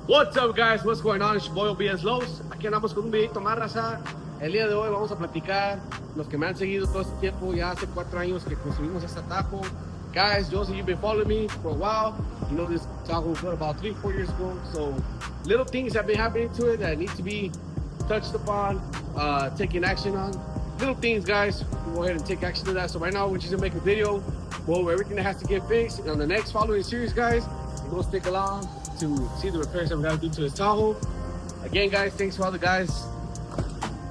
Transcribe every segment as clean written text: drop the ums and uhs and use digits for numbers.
What's up, guys? What's going on? It's your boy O.B.S. Aquí andamos con un videito más, raza. El día de hoy vamos a platicar, los que me han seguido todo este tiempo, ya hace 4 años que construimos esta Tahoe. Guys, those of you been following me for a while, you know this Tahoe was built about 3-4 years ago. So little things have been happening to it that need to be touched upon, taking action on. Little things, guys. We'll go ahead and take action to that. So right now we're just gonna make a video over everything that has to get fixed. And on the next following series, guys, you're gonna stick along to see the repairs that we gotta do to this Tahoe. Again, guys, thanks to all the guys.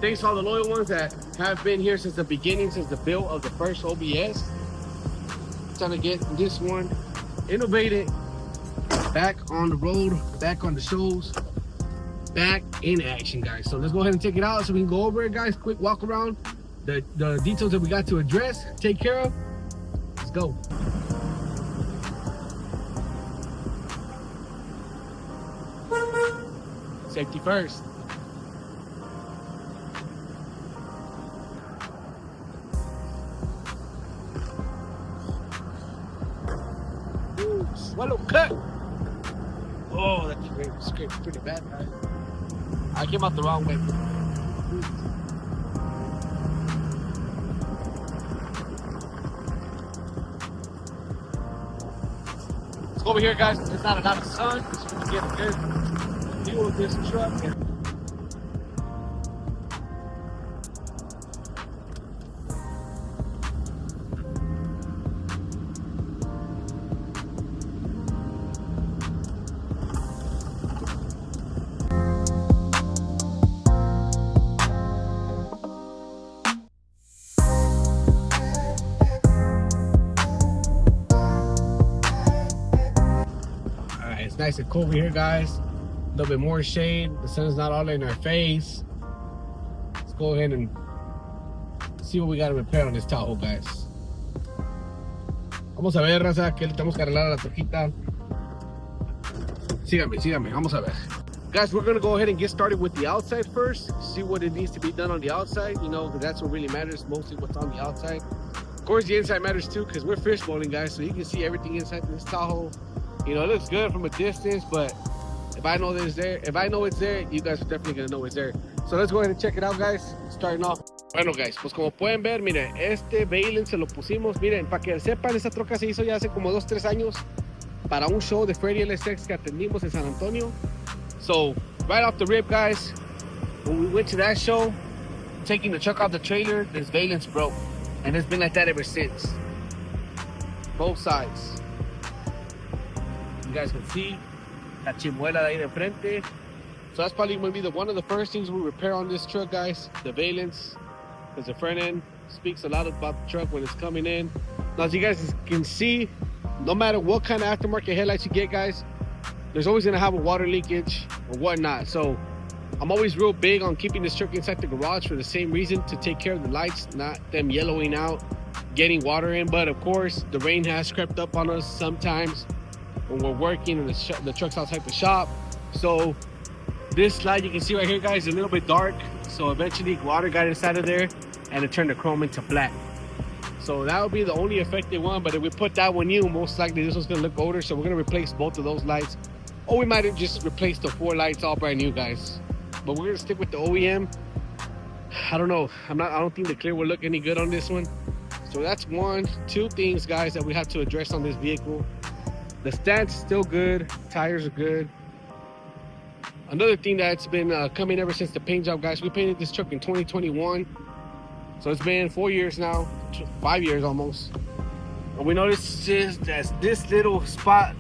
Thanks to all the loyal ones that have been here since the beginning, since the build of the first OBS. Trying to get this one innovated, back on the road, back on the shows, back in action, guys. So let's go ahead and take it out so we can go over it, guys. Quick walk around, the details that we got to address, take care of. Let's go. Safety first. Ooh, swallow cut. Oh, that scraped pretty bad, guys. I came out the wrong way. Let's go over here, guys. There's not a lot of sun, so we can get a good view of this truck. It's nice and cool over here, guys. A little bit more shade. The sun's not all in our face. Let's go ahead and see what we got to repair on this Tahoe, guys. Vamos a ver, raza, que le tenemos que arreglar a la trojita. Síganme, vamos a ver. Guys, we're going to go ahead and get started with the outside first. See what it needs to be done on the outside. You know, that's what really matters, mostly what's on the outside. Of course, the inside matters too, because we're fishbowling, guys, so you can see everything inside this Tahoe. You know, it looks good from a distance, but if I know it's there, you guys are definitely gonna know it's there. So let's go ahead and check it out, guys. Starting off. Bueno, guys, pues como pueden ver, miren, este valence se lo pusimos. Miren, para que sepan, esta troca se hizo ya hace como 2-3 años para un show de Freddy LSX que atendimos en San Antonio. So, right off the rip, guys, when we went to that show, taking the truck out the trailer, this valence broke. And it's been like that ever since. Both sides. You guys can see la chimuela de ahí de frente. So that's probably going to be one of the first things we repair on this truck, guys. The valence, because the front end speaks a lot about the truck when it's coming in. Now, as you guys can see, no matter what kind of aftermarket headlights you get, guys, there's always going to have a water leakage or whatnot. So I'm always real big on keeping this truck inside the garage for the same reason, to take care of the lights, not them yellowing out, getting water in. But of course, the rain has crept up on us sometimes when we're working and the truck's outside the shop. So this light you can see right here, guys, is a little bit dark. So eventually water got inside of there and it turned the chrome into black. So that would be the only affected one. But if we put that one new, most likely this one's gonna look older. So we're gonna replace both of those lights. Or we might have just replaced the 4 lights all brand new, guys. But we're gonna stick with the OEM. I don't know. I don't think the clear will look any good on this one. So that's 2 things, guys, that we have to address on this vehicle. The stance is still good, tires are good. Another thing that's been coming ever since the paint job, guys, we painted this truck in 2021. So it's been 4 years now, 5 years almost. And we noticed that this little spot,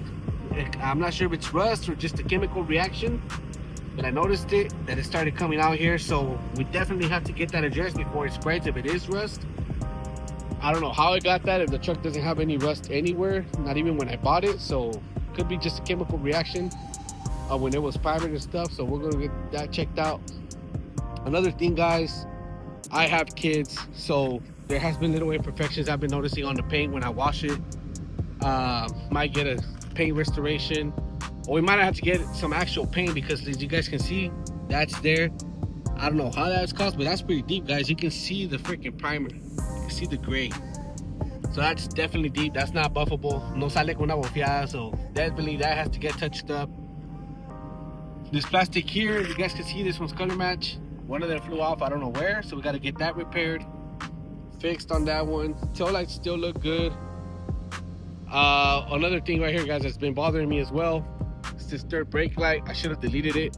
I'm not sure if it's rust or just a chemical reaction, but I noticed that it started coming out here. So we definitely have to get that addressed before it spreads if it is rust. I don't know how I got that, if the truck doesn't have any rust anywhere, not even when I bought it. So could be just a chemical reaction when it was primed and stuff. So we're gonna get that checked out. Another thing, guys, I have kids, so there has been little imperfections I've been noticing on the paint when I wash it. Might get a paint restoration, or we might have to get some actual paint, because as you guys can see, that's there. I don't know how that's caused, but that's pretty deep, guys. You can see the freaking primer. You can see the gray. So that's definitely deep. That's not buffable. No sale con una bofeada. So definitely that has to get touched up. This plastic here, you guys can see this one's color match. One of them flew off, I don't know where, so we got to get that repaired, fixed on that one. Tail lights still look good. Another thing right here, guys, that's been bothering me as well, is this third brake light. I should have deleted it.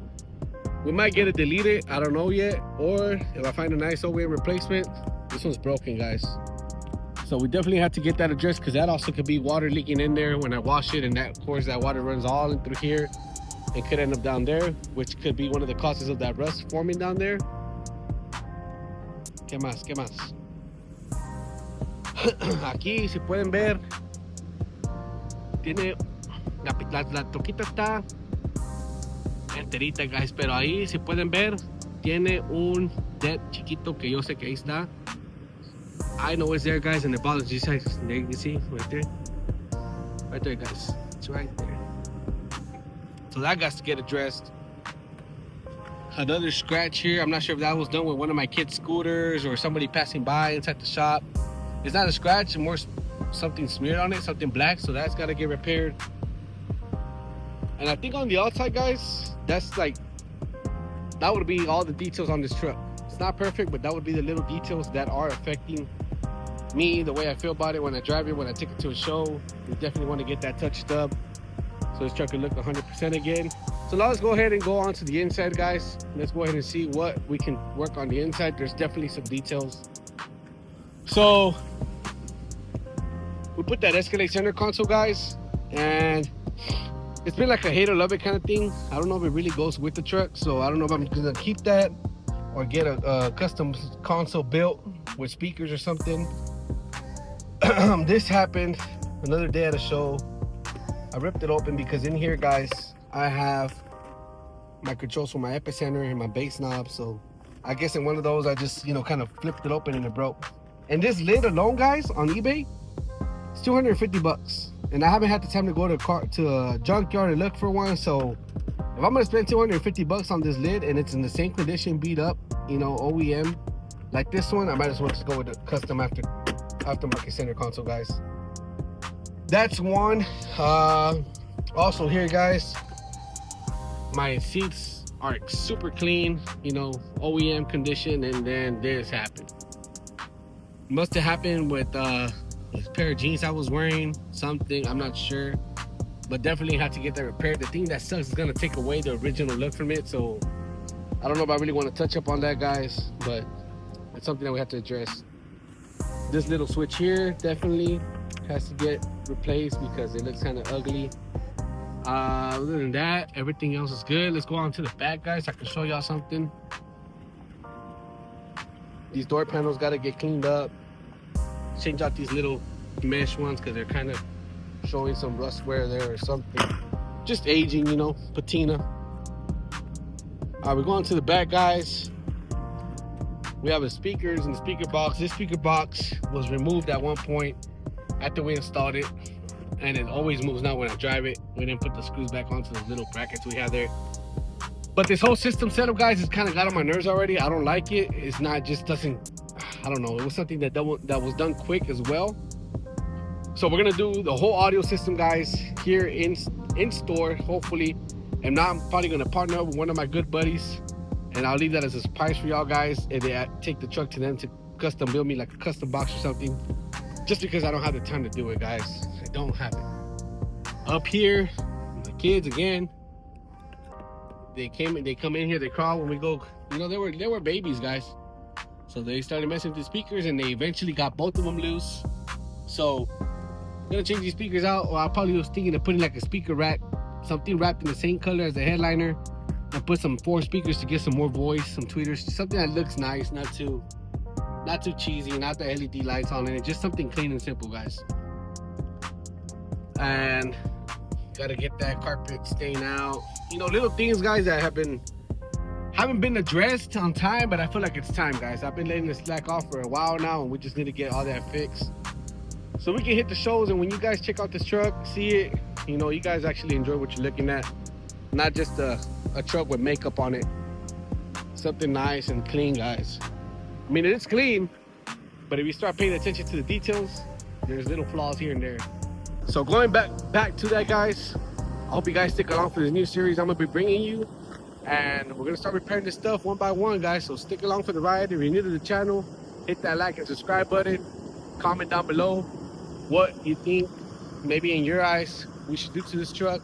We might get it deleted, I don't know yet, or if I find a nice OBS replacement. This one's broken, guys, so we definitely have to get that addressed, because that also could be water leaking in there when I wash it, and that, of course, that water runs all in through here. It could end up down there, which could be one of the causes of that rust forming down there. ¿Qué más? ¿Qué más? Aquí, si pueden ver, tiene la troquita está enterita, guys, pero ahí, si pueden ver, tiene un dent chiquito que yo sé que ahí está. I know it's there, guys, and the bottom is just like, there you can see, right there, guys, it's right there. So that got to get addressed. Another scratch here. I'm not sure if that was done with one of my kids' scooters or somebody passing by inside the shop. It's not a scratch, it's more something smeared on it, something black. So that's got to get repaired. And I think on the outside, guys, that's like, that would be all the details on this truck. It's not perfect, but that would be the little details that are affecting me, the way I feel about it when I drive it, when I take it to a show. We definitely want to get that touched up, so this truck can look 100% again. So now let's go ahead and go on to the inside, guys. Let's go ahead and see what we can work on the inside. There's definitely some details. So we put that Escalade center console, guys, and it's been like a hate or love it kind of thing. I don't know if it really goes with the truck, so I don't know if I'm gonna keep that or get a custom console built with speakers or something. This happened another day at a show. I ripped it open because in here, guys, I have my controls for my epicenter and my bass knob. So I guess in one of those, I just, kind of flipped it open and it broke. And this lid alone, guys, on eBay, it's 250 bucks. And I haven't had the time to go to a junkyard and look for one. So if I'm gonna spend 250 bucks on this lid and it's in the same condition, beat up, OEM like this one, I might as well just go with the custom aftermarket center console, guys. That's one. Also here, guys, my seats are super clean, OEM condition, and then this happened. Must have happened with this pair of jeans I was wearing, something, I'm not sure, but definitely had to get that repaired. The thing that sucks is gonna take away the original look from it, so I don't know if I really want to touch up on that, guys, but it's something that we have to address. This little switch here definitely has to get replaced because it looks kind of ugly. Other than that, everything else is good. Let's go on to the back, guys. I can show y'all something. These door panels got to get cleaned up. Change out these little mesh ones because they're kind of showing some rust wear there or something. Just aging, patina. We're going to the back, guys. We have the speakers and the speaker box. This speaker box was removed at one point after we installed it, and it always moves now when I drive it. We didn't put the screws back onto the little brackets we have there. But this whole system setup, guys, has kind of got on my nerves already. I don't like it. It's not, just doesn't, I don't know. It was something that was done quick as well. So we're gonna do the whole audio system, guys, here in store, hopefully. And now I'm probably gonna partner up with one of my good buddies, and I'll leave that as a surprise for y'all guys. And they take the truck to them to custom build me like a custom box or something. Just because I don't have the time to do it, guys. I don't have it. Up here, the kids again. They come in here, they crawl when we go. They were babies, guys. So they started messing with the speakers, and they eventually got both of them loose. So I'm gonna change these speakers out, or I probably was thinking of putting like a speaker rack, something wrapped in the same color as the headliner, and put some 4 speakers to get some more voice, some tweeters, something that looks nice, not too cheesy, not the LED lights on it, just something clean and simple, guys. And gotta get that carpet stain out. Little things, guys, that haven't been addressed on time, but I feel like it's time, guys. I've been letting this slack off for a while now, and we just need to get all that fixed so we can hit the shows. And when you guys check out this truck, see it, you guys actually enjoy what you're looking at, not just a truck with makeup on it. Something nice and clean, guys. I mean, it's clean, but if you start paying attention to the details, there's little flaws here and there. So going back to that, guys, I hope you guys stick along for this new series I'm gonna be bringing you. And we're gonna start repairing this stuff one by one, guys. So stick along for the ride. If you're new to the channel, hit that like and subscribe button. Comment down below what you think maybe in your eyes we should do to this truck.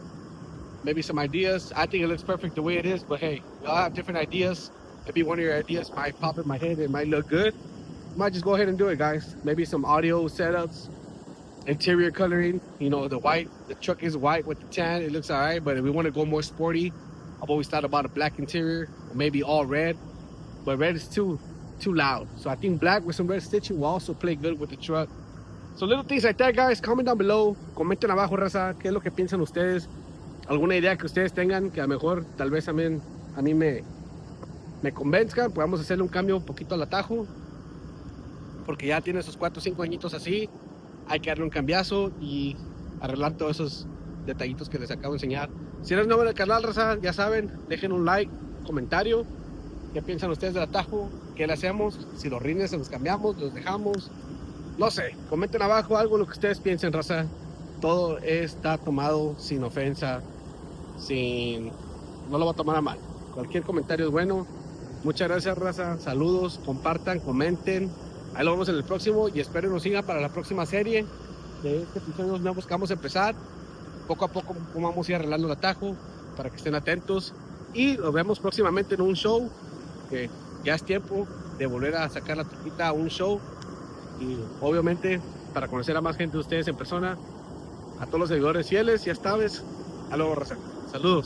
Maybe some ideas. I think it looks perfect the way it is, but hey, we all have different ideas. Maybe one of your ideas might pop in my head. It might look good. Might just go ahead and do it, guys. Maybe some audio setups, interior coloring. You know, the white. The truck is white with the tan. It looks all right, but if we want to go more sporty, I've always thought about a black interior, or maybe all red. But red is too loud. So I think black with some red stitching will also play good with the truck. So little things like that, guys. Comment down below. Comenten abajo, raza. ¿Qué es lo que piensan ustedes? Alguna idea que ustedes tengan que a lo mejor tal vez también a mí me convenzcan. Podamos hacerle un cambio un poquito al Tahoe, porque ya tiene esos 4 o 5 añitos así. Hay que darle un cambiazo y arreglar todos esos detallitos que les acabo de enseñar. Si eres nuevo en el canal, raza, ya saben, dejen un like, comentario. ¿Qué piensan ustedes del Tahoe? ¿Qué le hacemos? Si los rines se los cambiamos, los dejamos. No sé, comenten abajo algo lo que ustedes piensen, raza. Todo está tomado sin ofensa, no lo va a tomar a mal. Cualquier comentario es bueno. Muchas gracias, raza. Saludos, compartan, comenten. Ahí lo vemos en el próximo y espero nos sigan para la próxima serie de este episodio nuevos que vamos a empezar. Poco a poco vamos a ir arreglando el Tahoe para que estén atentos. Y nos vemos próximamente en un show, que ya es tiempo de volver a sacar la troquita a un show. Y obviamente para conocer a más gente de ustedes en persona, a todos los seguidores fieles, ya sabes. A luego, raza. Saludos.